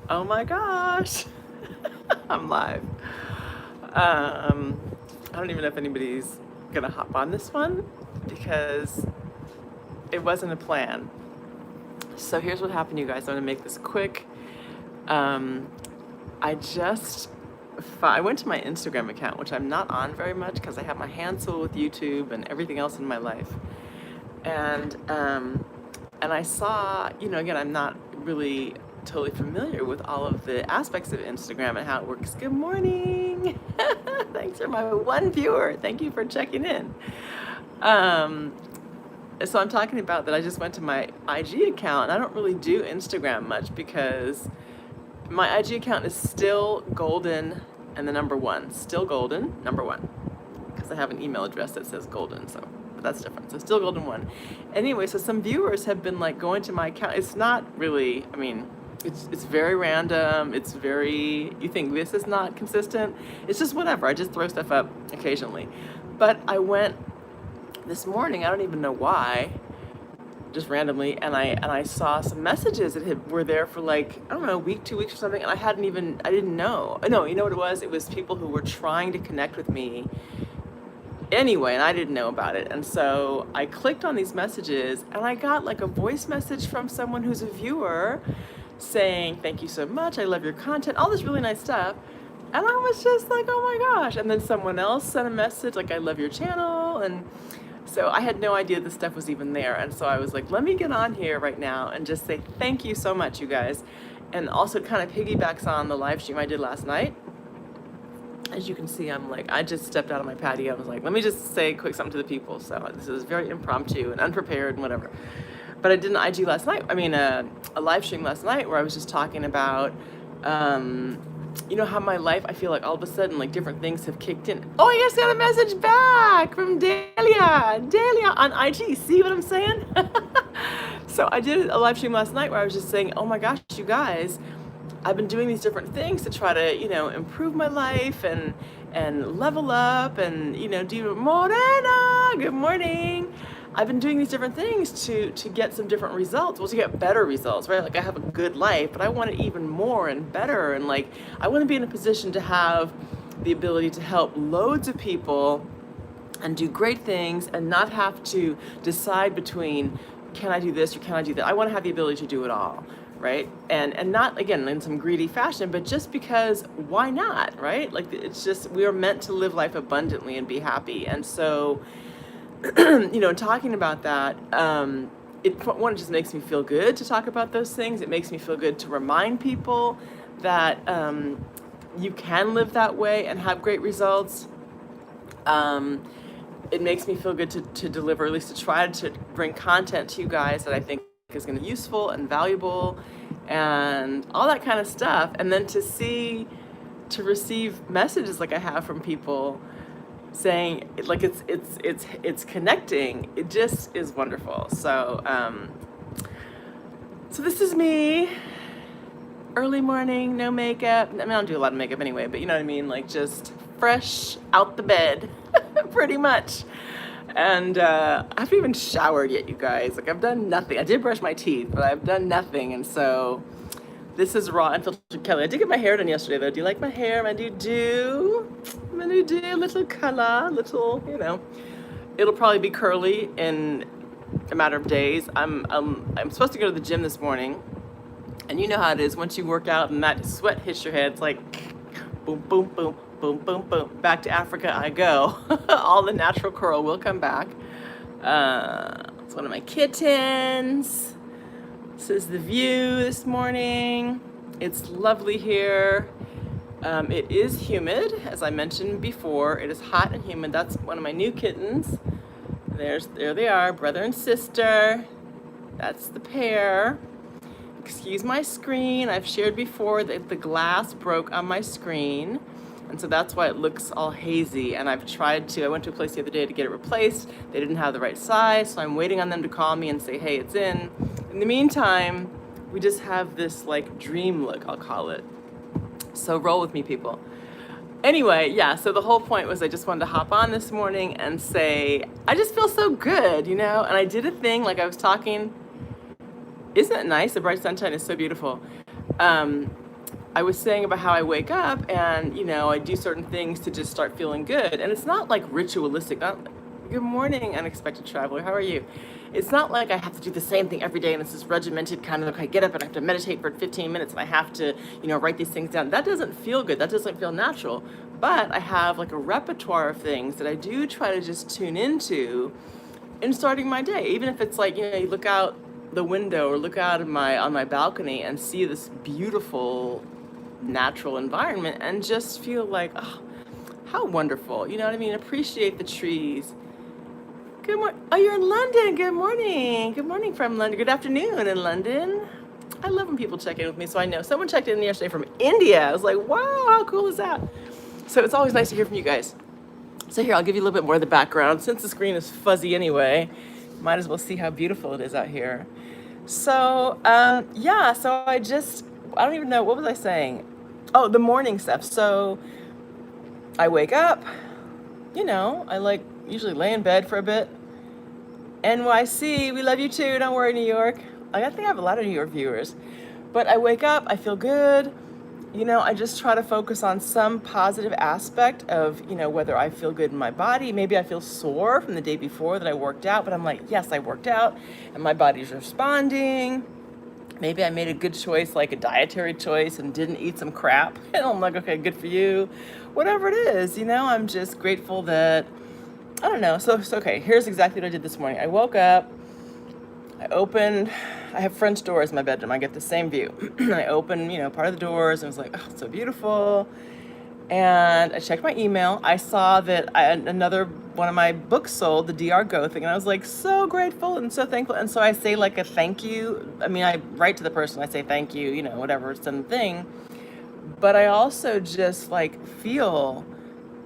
Oh my gosh. I'm live. I don't even know if anybody's gonna hop on this one because it wasn't a plan. So here's what happened, you guys. I'm gonna make this quick. I just I went to my Instagram account, which I'm not on very much because I have my hands full with YouTube and everything else in my life. And I saw, again, I'm not really totally familiar with all of the aspects of Instagram and how it works. Good morning. Thanks for my one viewer. Thank you for checking in. So I'm talking about that I just went to my IG account, and I don't really do Instagram much because my IG account is still golden and the number one. Still golden, number one. Because I have an email address that says golden, so but that's different. So still golden one. Anyway, so some viewers have been like going to my account. It's not really, it's very random. It's very, you think this is not consistent. It's just whatever. I just throw stuff up occasionally. But I went this morning, I don't even know why, just randomly, and I saw some messages that were there for like, I don't know, a week, 2 weeks or something, and I didn't know. No, you know what it was? It was people who were trying to connect with me anyway, and I didn't know about it. And so I clicked on these messages, and I got like a voice message from someone who's a viewer saying, thank you so much, I love your content, all this really nice stuff. And I was just like, oh my gosh. And then someone else sent a message like, I love your channel. And so I had no idea this stuff was even there. And so I was like, let me get on here right now and just say thank you so much, you guys. And also kind of piggybacks on the live stream I did last night. As you can see, I just stepped out of my patio. I was like, let me just say quick something to the people. So this is very impromptu and unprepared and whatever. But I did an IG last night, a live stream last night where I was just talking about, how my life, I feel like all of a sudden, like different things have kicked in. Oh, I just got a message back from Delia on IG. See what I'm saying? So I did a live stream last night where I was just saying, oh my gosh, you guys, I've been doing these different things to try to, improve my life and level up and, do Morena, good morning. I've been doing these different things to get some different results. Well, to get better results, right? Like I have a good life, but I want it even more and better. And like, I want to be in a position to have the ability to help loads of people and do great things and not have to decide between, can I do this or can I do that? I want to have the ability to do it all, right? And not, again, in some greedy fashion, but just because, why not, right? Like, it's just, we are meant to live life abundantly and be happy. And so, talking about that, it just makes me feel good to talk about those things. It makes me feel good to remind people that you can live that way and have great results. It makes me feel good to deliver, at least to try to bring content to you guys that I think is going to be useful and valuable and all that kind of stuff. And then to receive messages like I have from people saying like it's connecting. It just is wonderful. So so this is me, early morning, no makeup. I don't do a lot of makeup anyway, but you know what I mean, like just fresh out the bed pretty much. And I haven't even showered yet, you guys. Like I've done nothing. I did brush my teeth, but I've done nothing. And so this is raw unfiltered Kelly. I did get my hair done yesterday though. Do you like my hair? My do little color, little, it'll probably be curly in a matter of days. I'm supposed to go to the gym this morning, and you know how it is once you work out and that sweat hits your head. It's like boom, boom, boom, boom, boom, boom. Back to Africa I go. All the natural curl will come back. It's one of my kittens. This is the view this morning. It's lovely here. It is humid, as I mentioned before. It is hot and humid. That's one of my new kittens. There they are, brother and sister. That's the pair. Excuse my screen. I've shared before that the glass broke on my screen, and so that's why it looks all hazy. And I went to a place the other day to get it replaced. They didn't have the right size, so I'm waiting on them to call me and say, hey, it's in. In the meantime, we just have this like dream look, I'll call it. So roll with me, people. Anyway, yeah, so the whole point was I just wanted to hop on this morning and say, I just feel so good, And I did a thing, like I was talking. Isn't it nice? The bright sunshine is so beautiful. I was saying about how I wake up and, I do certain things to just start feeling good. And it's not like ritualistic. Good morning, unexpected traveler. How are you? It's not like I have to do the same thing every day and it's this regimented kind of, okay, I get up and I have to meditate for 15 minutes and I have to, write these things down. That doesn't feel good. That doesn't feel natural. But I have like a repertoire of things that I do try to just tune into in starting my day. Even if it's like, you look out the window or look out on my balcony and see this beautiful natural environment and just feel like, oh, how wonderful. You know what I mean? Appreciate the trees. Good morning. Oh, you're in London. Good morning. Good morning from London. Good afternoon in London. I love when people check in with me, so I know. Someone checked in yesterday from India. I was like, wow, how cool is that? So it's always nice to hear from you guys. So here, I'll give you a little bit more of the background. Since the screen is fuzzy anyway, might as well see how beautiful it is out here. So, so I don't even know, what was I saying? Oh, the morning stuff. So I wake up, I usually lay in bed for a bit. NYC, we love you too. Don't worry, New York. I think I have a lot of New York viewers. But I wake up, I feel good. I just try to focus on some positive aspect of, whether I feel good in my body. Maybe I feel sore from the day before that I worked out, but I'm like, yes, I worked out and my body's responding. Maybe I made a good choice, like a dietary choice, and didn't eat some crap. And I'm like, okay, good for you. Whatever it is, I'm just grateful that, I don't know. So okay, here's exactly what I did this morning. I woke up, I have French doors in my bedroom. I get the same view. I opened, part of the doors and was like, oh, it's so beautiful. And I checked my email. I saw that another one of my books sold, the DR Go thing. And I was like, so grateful and so thankful. And so I say like a thank you. I mean, I write to the person, I say thank you, whatever, some thing. But I also just feel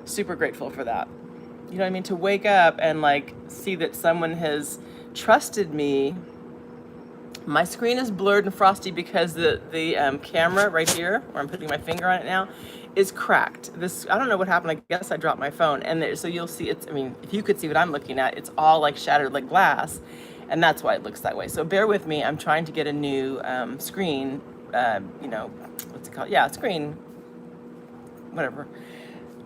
super grateful for that. You know what I mean? To wake up and see that someone has trusted me. My screen is blurred and frosty because the camera right here, where I'm putting my finger on it now, is cracked. I don't know what happened. I guess I dropped my phone. And so you'll see if you could see what I'm looking at, it's all shattered like glass. And that's why it looks that way. So bear with me. I'm trying to get a new screen, what's it called? Yeah, screen, whatever.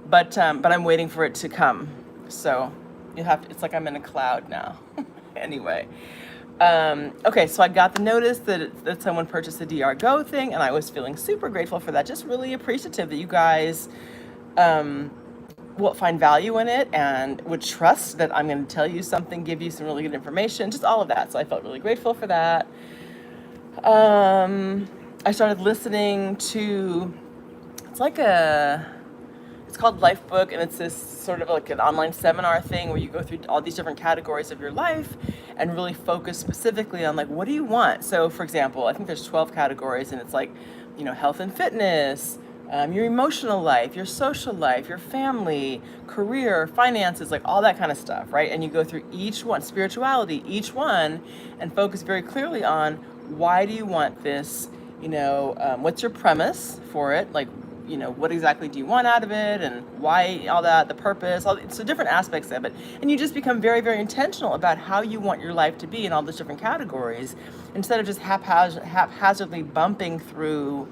But I'm waiting for it to come. So it's like I'm in a cloud now. Anyway. Okay, so I got the notice that someone purchased the DR Go thing, and I was feeling super grateful for that. Just really appreciative that you guys will find value in it and would trust that I'm going to tell you something, give you some really good information, just all of that. So I felt really grateful for that. I started listening to, it's called Lifebook, and it's this sort of like an online seminar thing where you go through all these different categories of your life and really focus specifically on what do you want? So for example, I think there's 12 categories, and it's health and fitness, your emotional life, your social life, your family, career, finances, all that kind of stuff, right? And you go through each one, spirituality, each one, and focus very clearly on why do you want this, what's your premise for it, what exactly do you want out of it, and why, all that, the purpose, so different aspects of it. And you just become very, very intentional about how you want your life to be in all those different categories, instead of just haphazardly bumping through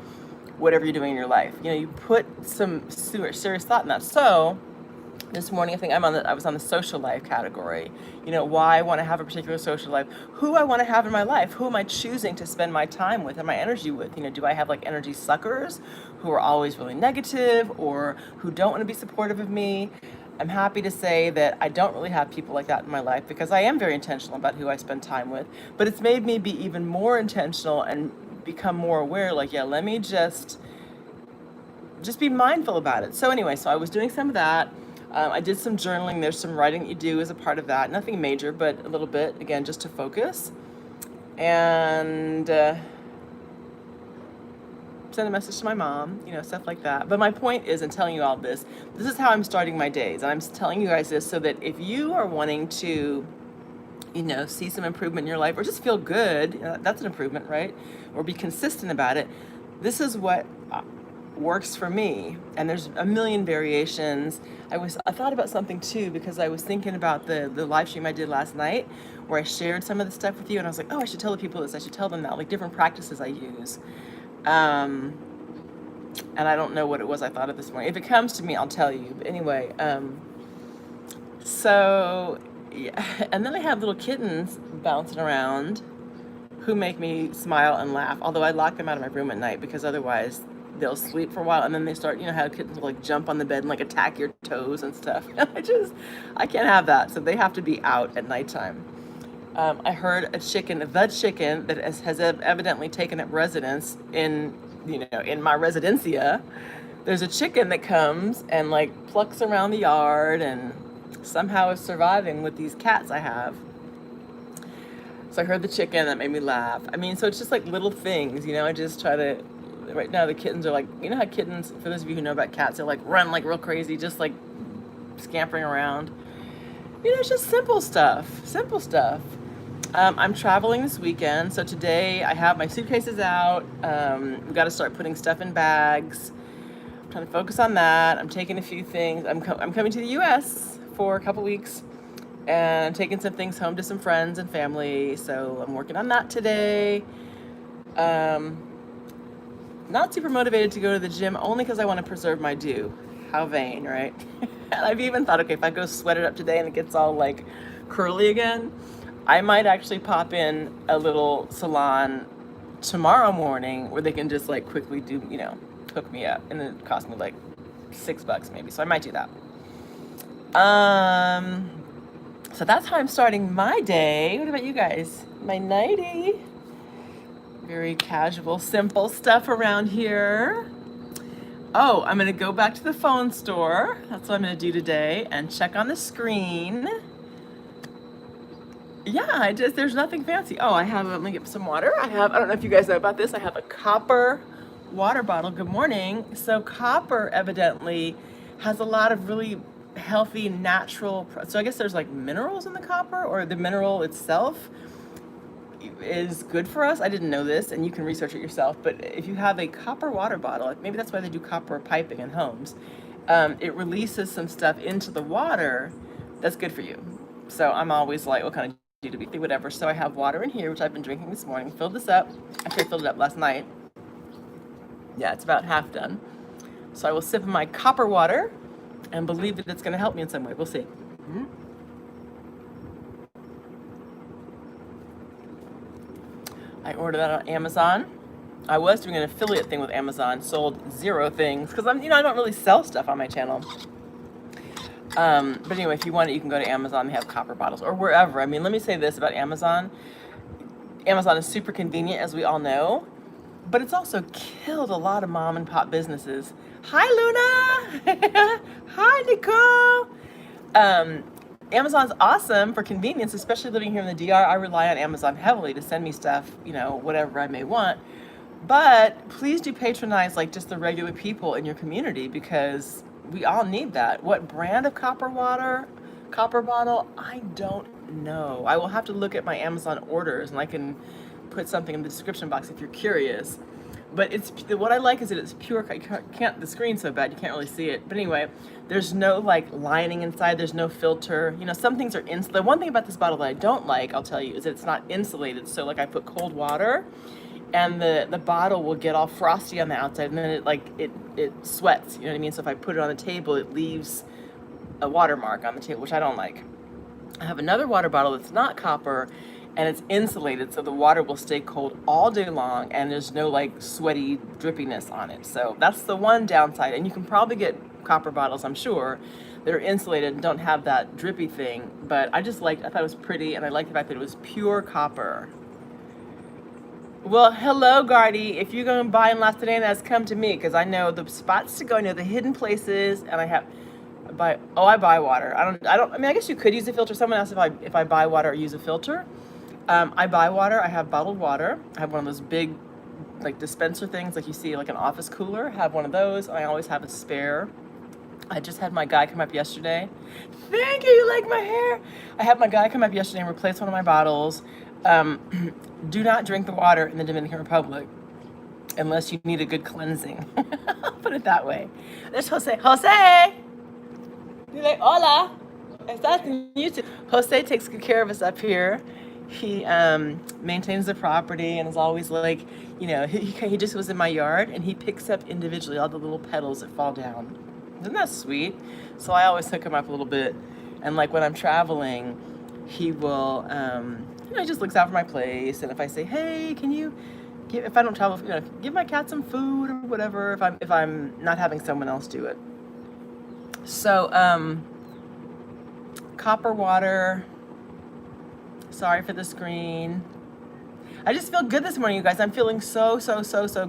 whatever you're doing in your life. You put some serious thought in that. So this morning, I think I was on the social life category. Why I want to have a particular social life, who I want to have in my life, who am I choosing to spend my time with and my energy with? Do I have energy suckers who are always really negative or who don't want to be supportive of me? I'm happy to say that I don't really have people like that in my life because I am very intentional about who I spend time with. But it's made me be even more intentional and become more aware, let me just be mindful about it. So anyway, so I was doing some of that. I did some journaling. There's some writing that you do as a part of that. Nothing major, but a little bit, again, just to focus. And send a message to my mom, stuff like that. But my point is, in telling you all this is how I'm starting my days. And I'm telling you guys this so that if you are wanting to, see some improvement in your life or just feel good, that's an improvement, right? Or be consistent about it. This is what works for me, and there's a million variations. I thought about something too, because I was thinking about the live stream I did last night where I shared some of the stuff with you, and I was like, oh, I should tell the people this, I should tell them that, different practices I use. and I don't know what it was I thought of this morning. If it comes to me, I'll tell you. But anyway, so yeah, and then I have little kittens bouncing around who make me smile and laugh. Although I lock them out of my room at night because otherwise they'll sleep for a while and then they start, you know, how kittens will like jump on the bed and like attack your toes and stuff. I can't have that. So they have to be out at nighttime. I heard the chicken that has evidently taken up residence in, you know, in my residencia. There's a chicken that comes and like plucks around the yard and somehow is surviving with these cats I have. So I heard the chicken, that made me laugh. I mean, so it's just like little things, you know, I just try to, right now the kittens are like, you know how kittens, for those of you who know about cats, they like run like real crazy, just like scampering around. You know, it's just simple stuff. I'm traveling this weekend, so today I have my suitcases out. We've got to start putting stuff in bags. I'm trying to focus on that. I'm taking a few things. I'm coming to the U.S. for a couple weeks, and I'm taking some things home to some friends and family, so I'm working on that today. Not super motivated to go to the gym, only because I want to preserve my dew. How vain, right? And I've even thought, okay, if I go sweat it up today and it gets all like curly again, I might actually pop in a little salon tomorrow morning where they can just like quickly do, you know, hook me up, and it cost me like $6 maybe. So I might do that. So that's how I'm starting my day. What about you guys? My nighty. Very casual, simple stuff around here. Oh, I'm gonna go back to the phone store. That's what I'm gonna do today, and check on the screen. Yeah, there's nothing fancy. Oh, let me get some water. I don't know if you guys know about this. I have a copper water bottle. Good morning. So copper evidently has a lot of really healthy, natural, so I guess there's like minerals in the copper, or the mineral itself is good for us. I didn't know this, and you can research it yourself, but if you have a copper water bottle, maybe that's why they do copper piping in homes, it releases some stuff into the water that's good for you. So I'm always like, what kind of to be whatever. So I have water in here, which I've been drinking this morning. Filled this up. Actually, I filled it up last night. Yeah, it's about half done. So I will sip my copper water and believe that it's going to help me in some way. We'll see. I ordered that on Amazon. I was doing an affiliate thing with Amazon, sold 0 things because I don't really sell stuff on my channel. But anyway, if you want it, you can go to Amazon. They have copper bottles, or wherever. I mean, let me say this about Amazon. Amazon is super convenient, as we all know, but it's also killed a lot of mom and pop businesses. Hi, Luna. Hi, Nicole. Amazon's awesome for convenience, especially living here in the DR. I rely on Amazon heavily to send me stuff, you know, whatever I may want. But please do patronize like just the regular people in your community, because we all need that. What brand of copper bottle? I don't know. I will have to look at my Amazon orders, and I can put something in the description box if you're curious. But what I like is that it's pure. The screen's so bad you can't really see it. But anyway, there's no like lining inside. There's no filter. You know, some things are the one thing about this bottle that I don't like, I'll tell you, is that it's not insulated. So like I put cold water, and the bottle will get all frosty on the outside, and then it sweats, you know what I mean? So if I put it on the table, it leaves a watermark on the table, which I don't like. I have another water bottle that's not copper, and it's insulated, so the water will stay cold all day long, and there's no like sweaty drippiness on it. So that's the one downside, and you can probably get copper bottles, I'm sure, that are insulated and don't have that drippy thing, but I thought it was pretty, and I liked the fact that it was pure copper. Well, hello, Gardy. If you're going to buy in Las Terrenas, come to me, because I know the spots to go, I know the hidden places, and I buy water. I mean, I guess you could use a filter. Someone asked if I buy water or use a filter. I buy water. I have bottled water. I have one of those big, like, dispenser things, like you see, like an office cooler. I have one of those. I always have a spare. I just had my guy come up yesterday. Thank you. You like my hair? I had my guy come up yesterday and replace one of my bottles. Do not drink the water in the Dominican Republic unless you need a good cleansing. Put it that way. There's Jose. Jose! You're like, hola. Estás en YouTube. Jose takes good care of us up here. He maintains the property and is always like, he just was in my yard and he picks up individually all the little petals that fall down. Isn't that sweet? So I always hook him up a little bit. And like when I'm traveling, he will, he just looks out for my place. And if I say, hey, can you if I don't travel, give my cat some food or whatever, if I'm not having someone else do it. So, copper water. Sorry for the screen. I just feel good this morning, you guys. I'm feeling so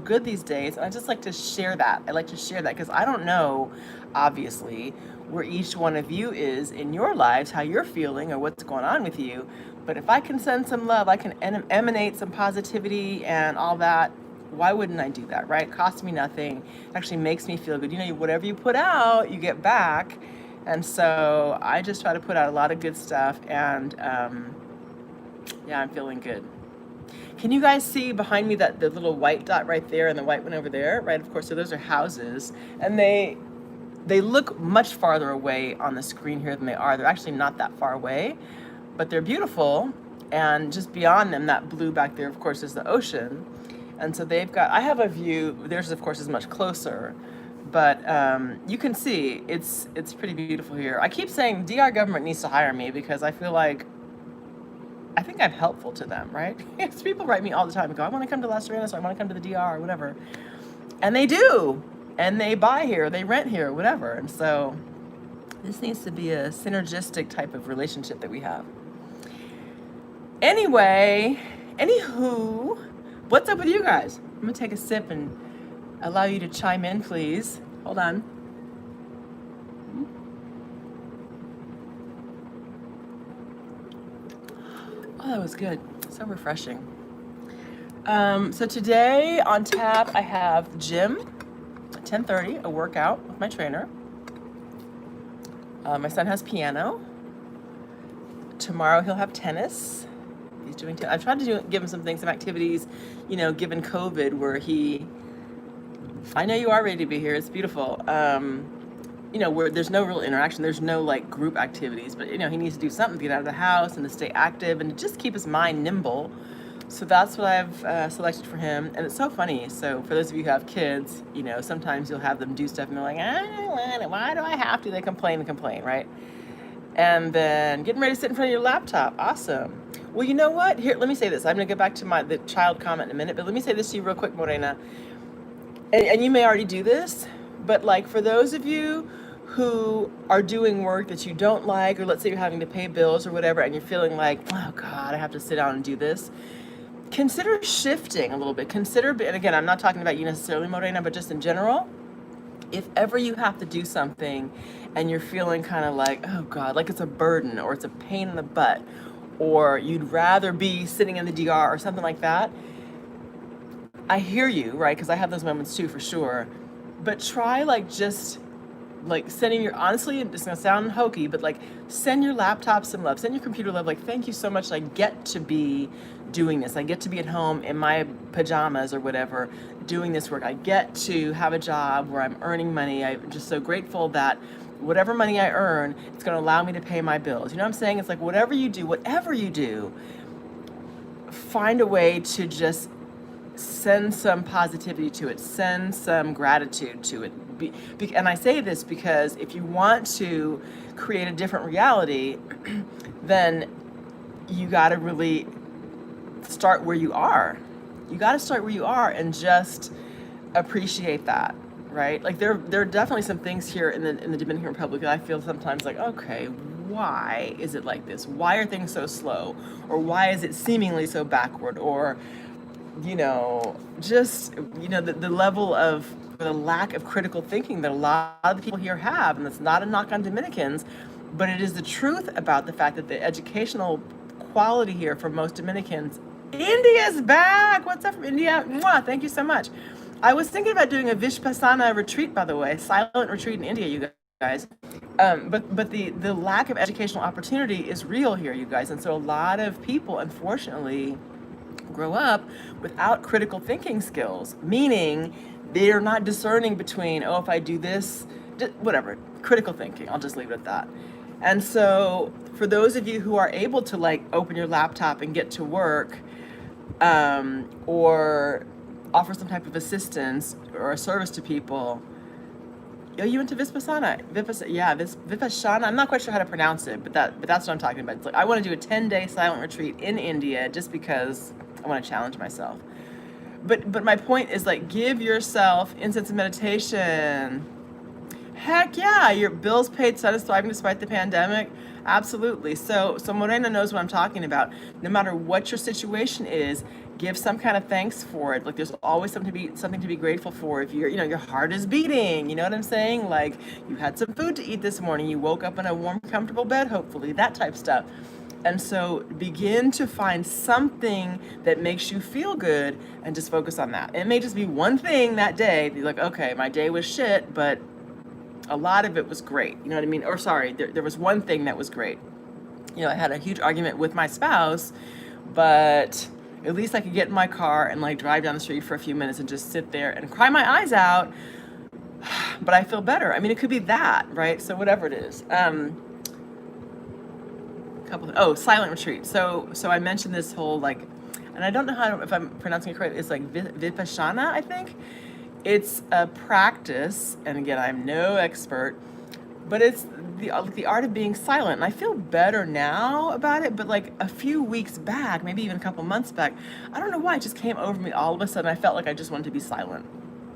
good these days. And I just like to share that. I like to share that because I don't know, obviously, where each one of you is in your lives, how you're feeling or what's going on with you. But if I can send some love, I can emanate some positivity and all that, why wouldn't I do that, right? It costs me nothing. It actually makes me feel good. Whatever you put out, you get back. And so I just try to put out a lot of good stuff. And yeah, I'm feeling good. Can you guys see behind me that the little white dot right there and the white one over there, right? Of course, so those are houses. And they look much farther away on the screen here than they are. They're actually not that far away, but they're beautiful. And just beyond them, that blue back there, of course, is the ocean. And so I have a view, theirs of course is much closer, but you can see it's pretty beautiful here. I keep saying DR government needs to hire me because I feel like, I think I'm helpful to them, right? People write me all the time and go, I want to come to Las Vegas, or I want to come to the DR or whatever. And they do. And they buy here, they rent here, whatever. And so this needs to be a synergistic type of relationship that we have. Anyway, anywho, what's up with you guys? I'm gonna take a sip and allow you to chime in, please. Hold on. Oh, that was good. So refreshing. So today on tap, I have gym at 10:30, a workout with my trainer. My son has piano. Tomorrow he'll have tennis. He's doing. I've tried to give him some activities, given COVID, where I know you are ready to be here. It's beautiful. Where there's no real interaction, there's no like group activities, but he needs to do something to get out of the house and to stay active and to just keep his mind nimble. So that's what I've selected for him. And it's so funny. So for those of you who have kids, sometimes you'll have them do stuff and they're like, I don't want it. Why do I have to? They complain, right? And then getting ready to sit in front of your laptop. Awesome. Well, you know what? Here, let me say this. I'm going to go back to the child comment in a minute, but let me say this to you real quick, Morena. And you may already do this, but like for those of you who are doing work that you don't like, or let's say you're having to pay bills or whatever, and you're feeling like, oh God, I have to sit down and do this, consider shifting a little bit. And again, I'm not talking about you necessarily, Morena, but just in general, if ever you have to do something and you're feeling kind of like, oh God, like it's a burden or it's a pain in the butt, or you'd rather be sitting in the DR or something like that, I hear you, right? Because I have those moments too, for sure. But try just sending honestly, it's gonna sound hokey, but send your laptop some love, send your computer love, thank you so much, I get to be doing this. I get to be at home in my pajamas or whatever, doing this work. I get to have a job where I'm earning money. I'm just so grateful that whatever money I earn, it's gonna allow me to pay my bills. You know what I'm saying? It's like whatever you do, find a way to just send some positivity to it, send some gratitude to it. And I say this because if you want to create a different reality, then you got to really start where you are. You got to start where you are and just appreciate that, right? There are definitely some things here in the Dominican Republic that I feel sometimes like, okay, why is it like this? Why are things so slow? Or why is it seemingly so backward? Or the level of the lack of critical thinking that a lot of the people here have, and that's not a knock on Dominicans, but it is the truth about the fact that the educational quality here for most Dominicans. India's back. What's up from India? Mwah, thank you so much. I was thinking about doing a Vishpasana retreat, by the way, silent retreat in India, you guys. But the lack of educational opportunity is real here, you guys, and so a lot of people, unfortunately, grow up without critical thinking skills, meaning they're not discerning between, if I do this, whatever, critical thinking, I'll just leave it at that. And so for those of you who are able to like open your laptop and get to work, or offer some type of assistance or a service to people. Yo, you went to Vipassana. Vipassana. I'm not quite sure how to pronounce it, but that's what I'm talking about. It's like I want to do a 10-day silent retreat in India just because I want to challenge myself. But my point is like give yourself instants of meditation. Heck yeah, your bills paid, status thriving despite the pandemic. Absolutely. So Morena knows what I'm talking about. No matter what your situation is, give some kind of thanks for it. Like there's always something to be grateful for. If your heart is beating, you know what I'm saying? Like you had some food to eat this morning, you woke up in a warm, comfortable bed, hopefully, that type stuff. And so begin to find something that makes you feel good and just focus on that. It may just be one thing that day. Be like, okay, my day was shit, but a lot of it was great. You know what I mean? Or sorry, there was one thing that was great. I had a huge argument with my spouse, but at least I could get in my car and like drive down the street for a few minutes and just sit there and cry my eyes out. But I feel better. I mean, it could be that, right? So whatever it is. Silent retreat. So I mentioned this whole like, and I don't know if I'm pronouncing it correctly. It's like Vipassana, I think. It's a practice, and again, I'm no expert, but it's the art of being silent. And I feel better now about it, but like a few weeks back, maybe even a couple months back, I don't know why, it just came over me all of a sudden. I felt like I just wanted to be silent.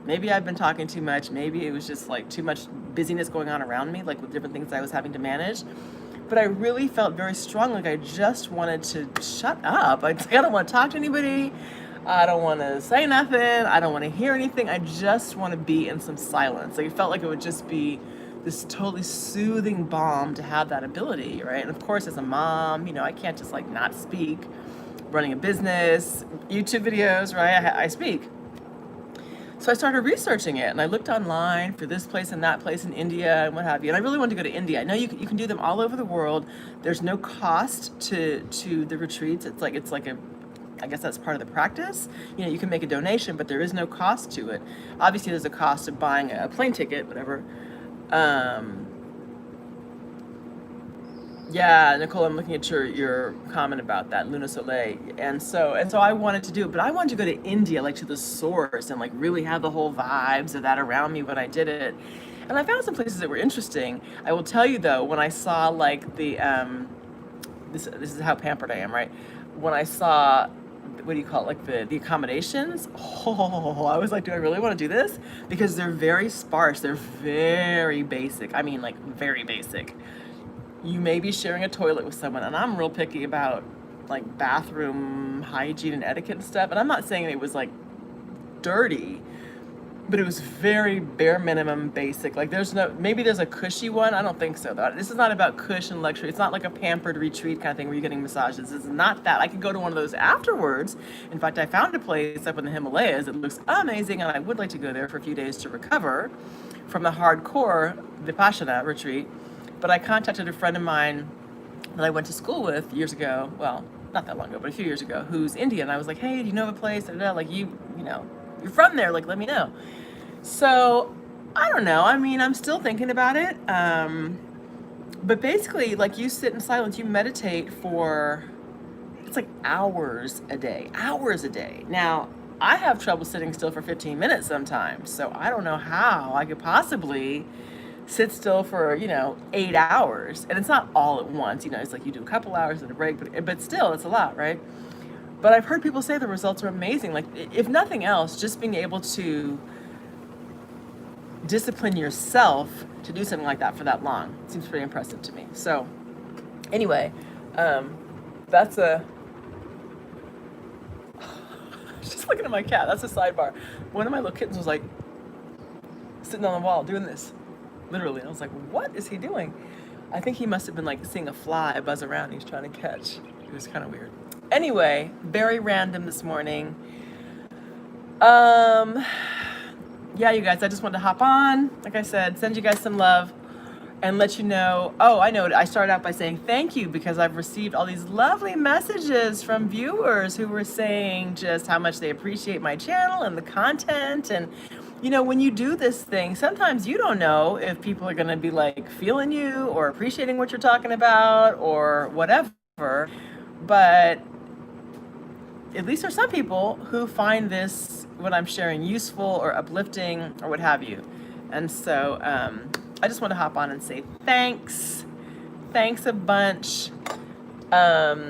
Maybe I've been talking too much. Maybe it was just like too much busyness going on around me, like with different things I was having to manage. But I really felt very strong, like I just wanted to shut up. I don't want to talk to anybody. I don't want to say nothing. I don't want to hear anything. I just want to be in some silence. Like it felt like it would just be this totally soothing balm to have that ability, right? And of course, as a mom, I can't just like not speak. Running a business, YouTube videos, right? I speak. So I started researching it, and I looked online for this place and that place in India and what have you. And I really wanted to go to India. I know you can do them all over the world. There's no cost to the retreats. It's like I guess that's part of the practice. You can make a donation, but there is no cost to it. Obviously, there's a cost of buying a plane ticket, whatever. Yeah, Nicole, I'm looking at your comment about that, Luna Soleil. And so I wanted to do it, but I wanted to go to India, like to the source, and like really have the whole vibes of that around me when I did it. And I found some places that were interesting. I will tell you though, when I saw like the, this is how pampered I am, right? When I saw, what do you call it, like the accommodations, I was like, do I really want to do this? Because they're very sparse, they're very basic. I mean like very basic. You may be sharing a toilet with someone, and I'm real picky about like bathroom hygiene and etiquette and stuff. And I'm not saying it was like dirty, but it was very bare minimum basic. Like maybe there's a cushy one. I don't think so though. This is not about cush and luxury. It's not like a pampered retreat kind of thing where you're getting massages. This is not that. I could go to one of those afterwards. In fact, I found a place up in the Himalayas. It looks amazing, and I would like to go there for a few days to recover from the hardcore Vipassana retreat. But I contacted a friend of mine that I went to school with years ago. Well, not that long ago, but a few years ago, who's Indian. I was like, hey, do you know of a place? Like you're from there. Like, let me know. So I don't know. I mean, I'm still thinking about it. But basically, like you sit in silence, you meditate for, it's like hours a day. Now, I have trouble sitting still for 15 minutes sometimes. So I don't know how I could possibly sit still for 8 hours, and it's not all at once. It's like you do a couple hours and a break, but still, it's a lot, right? But I've heard people say the results are amazing. Like, if nothing else, just being able to discipline yourself to do something like that for that long seems pretty impressive to me. So, anyway, that's just looking at my cat. That's a sidebar. One of my little kittens was like sitting on the wall doing this. Literally. I was like, what is he doing? I think he must have been like seeing a fly buzz around he's trying to catch. It was kind of weird. Anyway, very random this morning. Yeah, you guys, I just wanted to hop on. Like I said, send you guys some love and let you know. Oh, I know. I started out by saying thank you because I've received all these lovely messages from viewers who were saying just how much they appreciate my channel and the content. And when you do this thing, sometimes you don't know if people are going to be like feeling you or appreciating what you're talking about or whatever. But at least there's some people who find this, what I'm sharing, useful or uplifting or what have you. And so I just want to hop on and say thanks. Thanks a bunch. Yeah,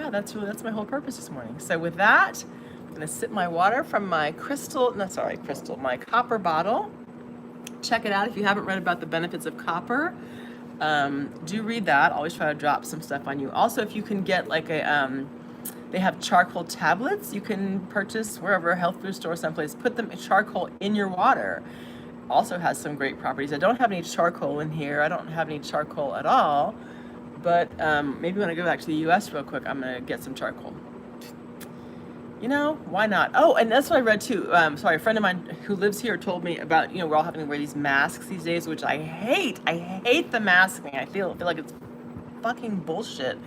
that's my whole purpose this morning. So with that, I'm gonna sip my water from my my copper bottle. Check it out if you haven't read about the benefits of copper. Do read that. Always try to drop some stuff on you. Also, if you can get like they have charcoal tablets you can purchase wherever, health food store, someplace. Put them charcoal in your water. Also has some great properties. I don't have any charcoal in here. I don't have any charcoal at all. But maybe when I go back to the U.S. real quick, I'm gonna get some charcoal. Why not? Oh, and that's what I read too. Sorry, a friend of mine who lives here told me about, we're all having to wear these masks these days, which I hate. I hate the masking. I feel like it's fucking bullshit.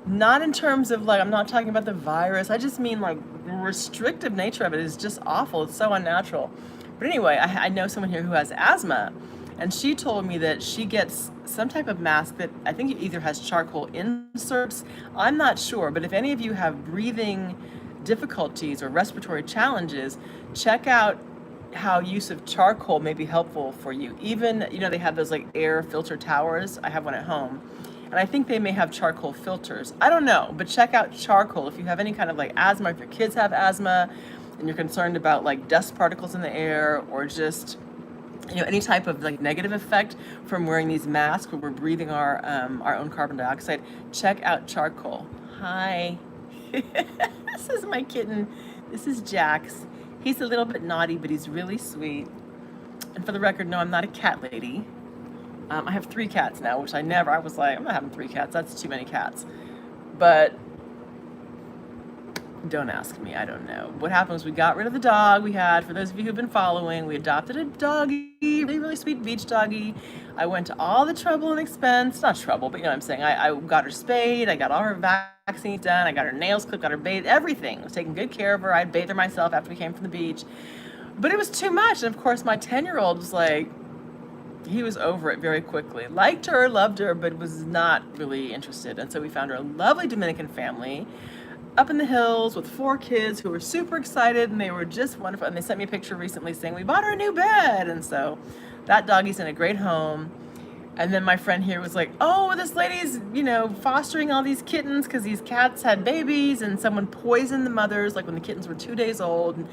Not in terms of like, I'm not talking about the virus. I just mean like the restrictive nature of it is just awful. It's so unnatural. But anyway, I know someone here who has asthma, and she told me that she gets some type of mask that I think it either has charcoal inserts. I'm not sure, but if any of you have breathing difficulties or respiratory challenges, check out how use of charcoal may be helpful for you. Even, they have those like air filter towers. I have one at home. And I think they may have charcoal filters. I don't know, but check out charcoal if you have any kind of like asthma, if your kids have asthma and you're concerned about like dust particles in the air or just, any type of like negative effect from wearing these masks where we're breathing our own carbon dioxide, check out charcoal. Hi. This is my kitten. This is Jax. He's a little bit naughty, but he's really sweet. And for the record, no, I'm not a cat lady. I have 3 cats now, which I was like, I'm not having 3 cats. That's too many cats. But don't ask me. I don't know. What happened was we got rid of the dog we had. For those of you who've been following, we adopted a doggy, really, really sweet beach doggy. I went to all the trouble and expense. Not trouble, but you know what I'm saying. I got her spayed. I got all her vaccines done. I got her nails clipped, got her bathed, everything. I was taking good care of her. I'd bathe her myself after we came from the beach. But it was too much. And of course, my 10-year-old was like, he was over it very quickly. Liked her, loved her, but was not really interested. And so we found her a lovely Dominican family up in the hills with 4 kids who were super excited, and they were just wonderful. And they sent me a picture recently saying, we bought her a new bed. And so that doggy's in a great home. And then my friend here was like, oh, this lady's, fostering all these kittens because these cats had babies and someone poisoned the mothers, like when the kittens were 2 days old. And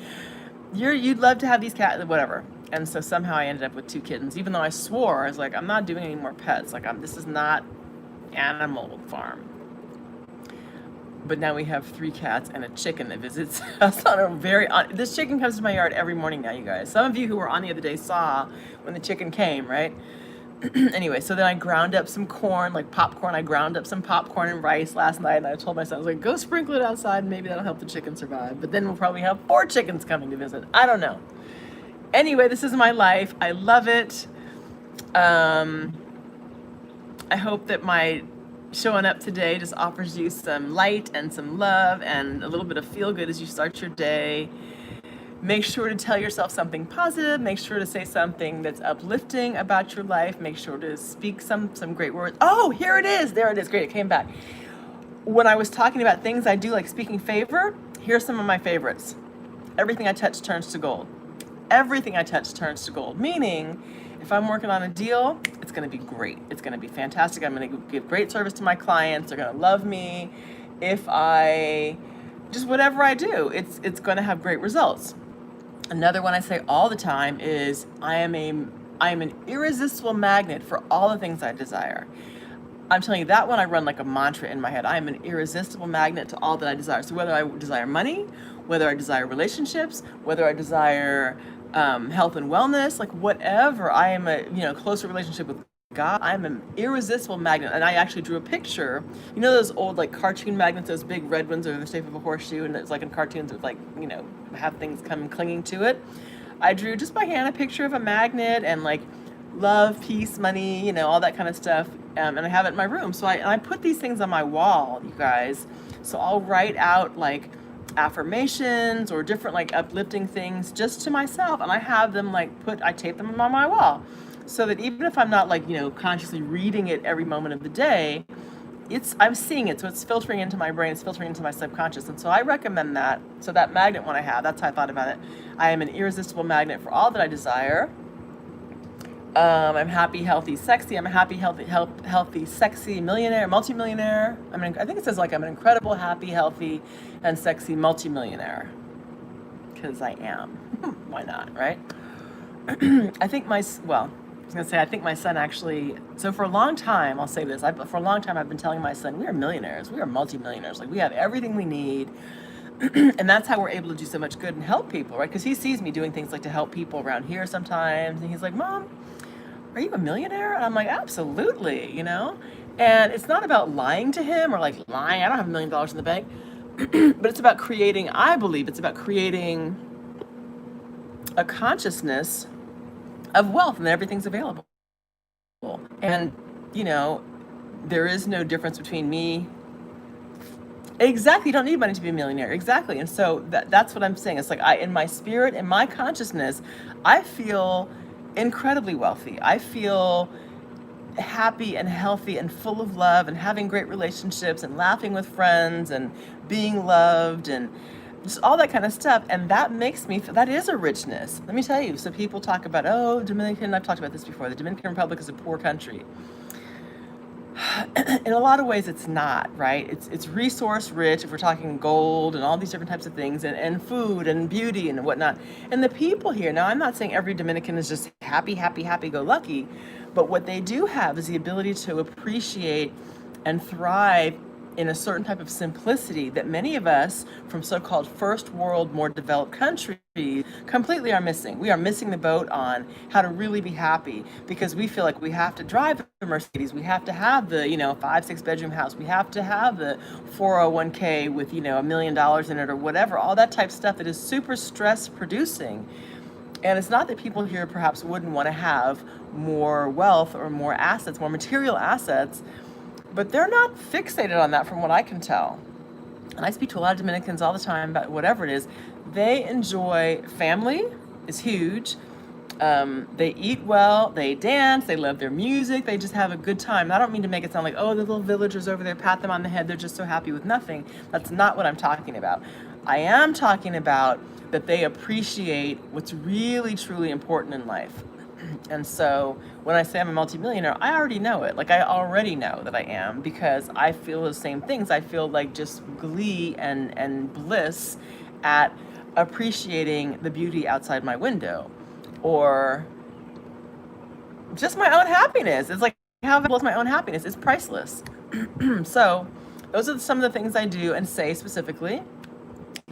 you'd love to have these cats, whatever. And so somehow I ended up with 2 kittens, even though I swore, I was like, I'm not doing any more pets. Like, this is not Animal Farm. But now we have 3 cats and a chicken that visits us on this chicken comes to my yard every morning now, you guys. Some of you who were on the other day saw when the chicken came, right? Anyway, so then I ground up some corn, like popcorn. I ground up some popcorn and rice last night, and I told my son, I was like, go sprinkle it outside, and maybe that'll help the chicken survive. But then we'll probably have 4 chickens coming to visit. I don't know. Anyway, this is my life. I love it. I hope that my showing up today just offers you some light and some love and a little bit of feel good as you start your day. Make sure to tell yourself something positive. Make sure to say something that's uplifting about your life. Make sure to speak some great words. Oh, here it is. There it is. Great. It came back. When I was talking about things I do, like speaking favor, here's some of my favorites. Everything I touch turns to gold. Everything I touch turns to gold. Meaning, if I'm working on a deal, it's going to be great. It's going to be fantastic. I'm going to give great service to my clients. They're going to love me. If just whatever I do, it's going to have great results. Another one I say all the time is I am an irresistible magnet for all the things I desire. I'm telling you, that one I run like a mantra in my head. I am an irresistible magnet to all that I desire. So whether I desire money, whether I desire relationships, whether I desire health and wellness, like whatever, I am a closer relationship with God, I'm an irresistible magnet. And I actually drew a picture. You know those old like cartoon magnets, those big red ones that are the shape of a horseshoe, and it's like in cartoons with like, have things come clinging to it. I drew just by hand a picture of a magnet and like love, peace, money, all that kind of stuff. And I have it in my room. So I put these things on my wall, you guys. So I'll write out like affirmations or different like uplifting things just to myself, and I have them like I tape them on my wall, so that even if I'm not like, you know, consciously reading it every moment of the day, I'm seeing it, so it's filtering into my brain, it's filtering into my subconscious. And so I recommend that. So that magnet one I have, that's how I thought about it. I am an irresistible magnet for all that I desire. I'm happy, healthy, sexy. I'm a happy, healthy, sexy millionaire, multimillionaire. I think it says like I'm an incredible, happy, healthy, and sexy multimillionaire. Because I am. Why not, right? I think I think my son actually, so for a long time, I'll say this, for a long time I've been telling my son, we are millionaires, we are multimillionaires, like we have everything we need. And that's how we're able to do so much good and help people, right? Because he sees me doing things like to help people around here sometimes, and he's like, Mom, are you a millionaire? And I'm like, absolutely, you know? And it's not about lying to him or like lying, I don't have $1 million in the bank, but it's about creating, I believe it's about creating a consciousness of wealth and that everything's available. And, you know, there is no difference between me. Exactly, you don't need money to be a millionaire. Exactly. And so that's what I'm saying. It's like in my spirit, in my consciousness, I feel incredibly wealthy. I feel happy and healthy and full of love and having great relationships and laughing with friends and being loved and just all that kind of stuff. And that makes me feel, that is a richness. Let me tell you. So people talk about, oh, I've talked about this before. The Dominican Republic is a poor country. In a lot of ways, it's not, right? It's resource rich if we're talking gold and all these different types of things, and food and beauty and whatnot. And the people here, now I'm not saying every Dominican is just happy, go lucky, but what they do have is the ability to appreciate and thrive in a certain type of simplicity that many of us from so-called first world, more developed countries completely are missing. We are missing the boat on how to really be happy because we feel like we have to drive the Mercedes, we have to have the, 5-6 bedroom house, we have to have the 401k with, $1 million in it or whatever, all that type of stuff that is super stress producing. And it's not that people here perhaps wouldn't want to have more wealth or more assets, more material assets, but they're not fixated on that from what I can tell. And I speak to a lot of Dominicans all the time about whatever it is. They enjoy family is huge. They eat well, they dance, they love their music, they just have a good time. And I don't mean to make it sound like, oh, the little villagers over there, pat them on the head, they're just so happy with nothing. That's not what I'm talking about. I am talking about that they appreciate what's really, truly important in life. And so when I say I'm a multimillionaire, I already know it. Like I already know that I am because I feel the same things. I feel like just glee and bliss at appreciating the beauty outside my window or just my own happiness. It's like how valuable is my own happiness? It's priceless. So those are some of the things I do and say specifically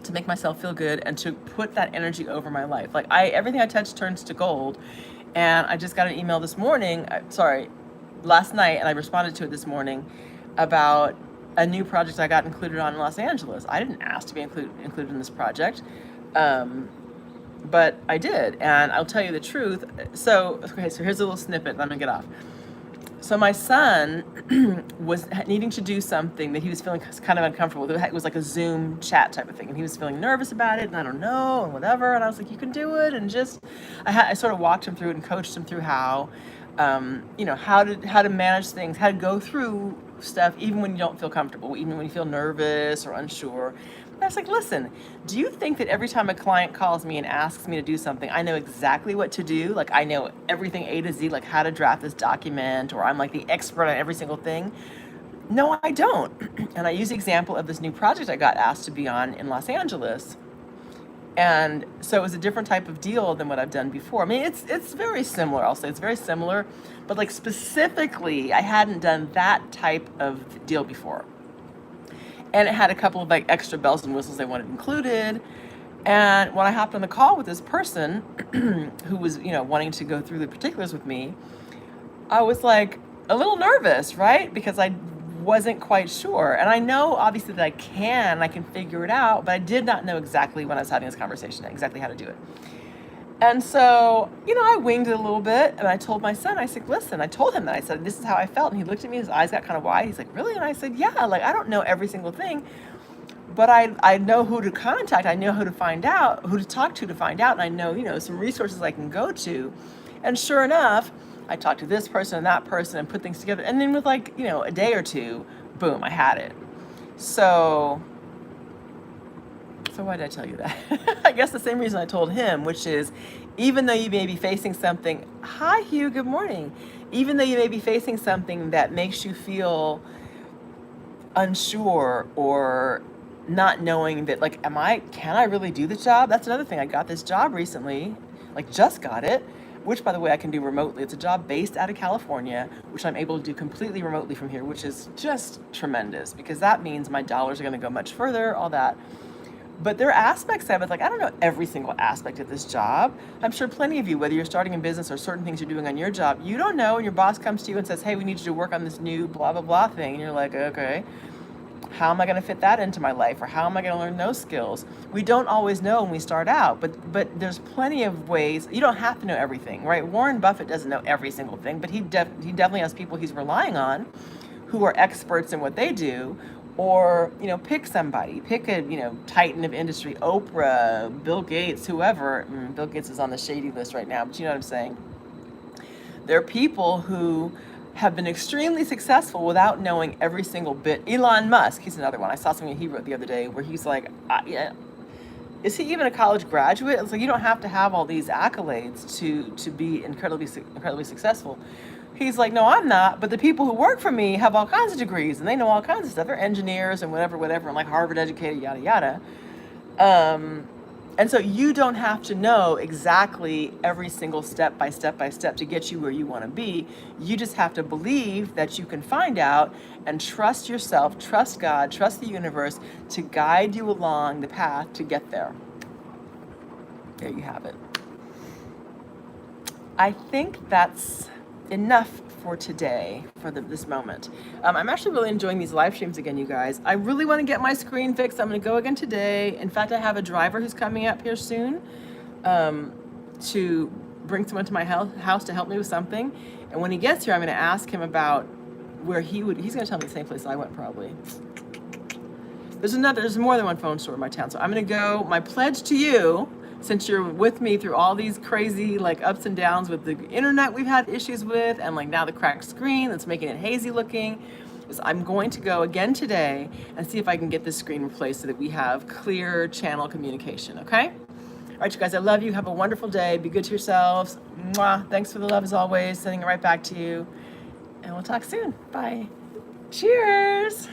to make myself feel good and to put that energy over my life. Like everything I touch turns to gold. And I just got an email last night, and I responded to it this morning about a new project I got included on in Los Angeles. I didn't ask to be included in this project, but I did, and I'll tell you the truth. So here's a little snippet, and I'm gonna get off. So my son was needing to do something that he was feeling kind of uncomfortable with. It was like a Zoom chat type of thing, and he was feeling nervous about it, and I don't know, and whatever. And I was like, you can do it, and I sort of walked him through it and coached him through how to manage things, how to go through stuff, even when you don't feel comfortable, even when you feel nervous or unsure. And I was like, listen, do you think that every time a client calls me and asks me to do something, I know exactly what to do? Like I know everything A to Z, like how to draft this document, or I'm like the expert on every single thing? No, I don't. And I use the example of this new project I got asked to be on in Los Angeles. And so it was a different type of deal than what I've done before. I mean, it's very similar. I'll say it's very similar, but like specifically, I hadn't done that type of deal before. And it had a couple of like extra bells and whistles they wanted included. And when I hopped on the call with this person who was, wanting to go through the particulars with me, I was like a little nervous, right? Because I wasn't quite sure. And I know obviously that I can figure it out, but I did not know exactly when I was having this conversation, exactly how to do it. And so, I winged it a little bit, and I told my son, I said, listen, I told him that, I said, this is how I felt. And he looked at me, his eyes got kind of wide. He's like, really? And I said, yeah, like, I don't know every single thing, but I know who to contact. I know who to find out, who to talk to find out. And I know, some resources I can go to. And sure enough, I talked to this person and that person and put things together. And then with like, a day or two, boom, I had it. So why did I tell you that? I guess the same reason I told him, which is, even though you may be facing something, hi Hugh, good morning. Even though you may be facing something that makes you feel unsure or not knowing that, like, can I really do the job? That's another thing. I got this job recently, like just got it, which by the way, I can do remotely. It's a job based out of California, which I'm able to do completely remotely from here, which is just tremendous because that means my dollars are going to go much further, all that. But there are aspects of it, like I don't know every single aspect of this job. I'm sure plenty of you, whether you're starting a business or certain things you're doing on your job, you don't know, and your boss comes to you and says, hey, we need you to work on this new blah, blah, blah thing. And you're like, okay, how am I going to fit that into my life? Or how am I going to learn those skills? We don't always know when we start out, but there's plenty of ways. You don't have to know everything, right? Warren Buffett doesn't know every single thing, but he definitely has people he's relying on who are experts in what they do. Or, pick somebody, pick a, titan of industry, Oprah, Bill Gates, whoever. Bill Gates is on the shady list right now, but you know what I'm saying? There are people who have been extremely successful without knowing every single bit. Elon Musk, he's another one. I saw something he wrote the other day where he's like, is he even a college graduate? It's like, you don't have to have all these accolades to be incredibly successful. He's like, no, I'm not. But the people who work for me have all kinds of degrees and they know all kinds of stuff. They're engineers and whatever, and like Harvard educated, yada, yada. And so you don't have to know exactly every single step by step to get you where you want to be. You just have to believe that you can find out and trust yourself, trust God, trust the universe to guide you along the path to get there. There you have it. I think that's enough for today, for this moment. I'm actually really enjoying these live streams again, you guys. I really want to get my screen fixed. I'm going to go again today. In fact, I have a driver who's coming up here soon to bring someone to my house to help me with something. And when he gets here, I'm going to ask him about where he's going to tell me the same place I went probably. There's more than one phone store in my town. So I'm going to go. My pledge to you, since you're with me through all these crazy like ups and downs with the internet we've had issues with, and like now the cracked screen that's making it hazy looking, is I'm going to go again today and see if I can get this screen replaced so that we have clear channel communication, okay? All right, you guys, I love you. Have a wonderful day. Be good to yourselves. Mwah. Thanks for the love as always. Sending it right back to you. And we'll talk soon. Bye. Cheers.